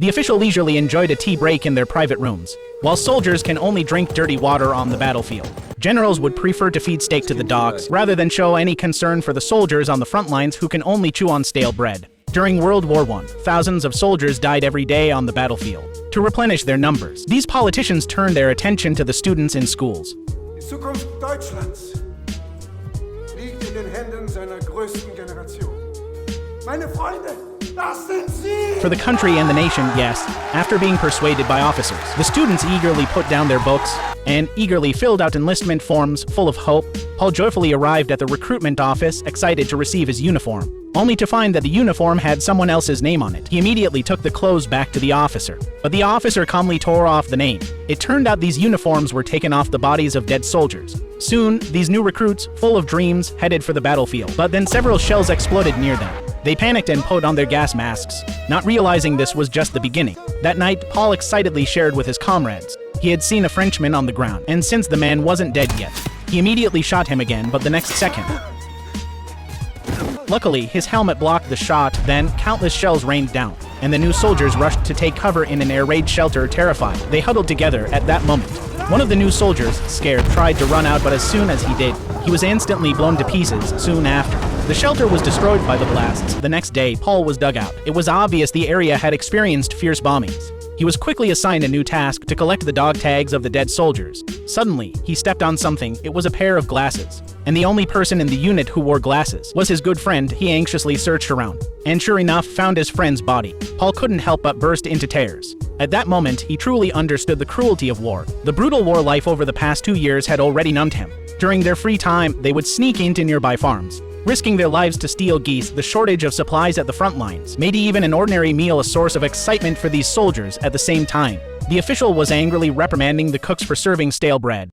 The official leisurely enjoyed a tea break in their private rooms, while soldiers can only drink dirty water on the battlefield. Generals would prefer to feed steak to the dogs rather than show any concern for the soldiers on the front lines who can only chew on stale bread. During World War I, thousands of soldiers died every day on the battlefield. To replenish their numbers, these politicians turned their attention to the students in schools. Die Zukunft Deutschlands liegt in den Händen seiner größten Generation. Meine Freunde, das sind Sie! For the country and the nation, yes. After being persuaded by officers, the students eagerly put down their books and eagerly filled out enlistment forms full of hope. Paul joyfully arrived at the recruitment office, excited to receive his uniform, only to find that the uniform had someone else's name on it. He immediately took the clothes back to the officer, but the officer calmly tore off the name. It turned out these uniforms were taken off the bodies of dead soldiers. Soon, these new recruits, full of dreams, headed for the battlefield, but then several shells exploded near them. They panicked and put on their gas masks, not realizing this was just the beginning. That night, Paul excitedly shared with his comrades. He had seen a Frenchman on the ground, and since the man wasn't dead yet, he immediately shot him again, but the next second. Luckily, his helmet blocked the shot, then countless shells rained down, and the new soldiers rushed to take cover in an air raid shelter, terrified. They huddled together at that moment. One of the new soldiers, scared, tried to run out, but as soon as he did, he was instantly blown to pieces soon after. The shelter was destroyed by the blasts. The next day, Paul was dug out. It was obvious the area had experienced fierce bombings. He was quickly assigned a new task to collect the dog tags of the dead soldiers. Suddenly, he stepped on something. It was a pair of glasses. And the only person in the unit who wore glasses was his good friend. He anxiously searched around, and sure enough, found his friend's body. Paul couldn't help but burst into tears. At that moment, he truly understood the cruelty of war. The brutal war life over the past 2 years had already numbed him. During their free time, they would sneak into nearby farms, risking their lives to steal geese. The shortage of supplies at the front lines made even an ordinary meal a source of excitement for these soldiers. At the same time, the official was angrily reprimanding the cooks for serving stale bread.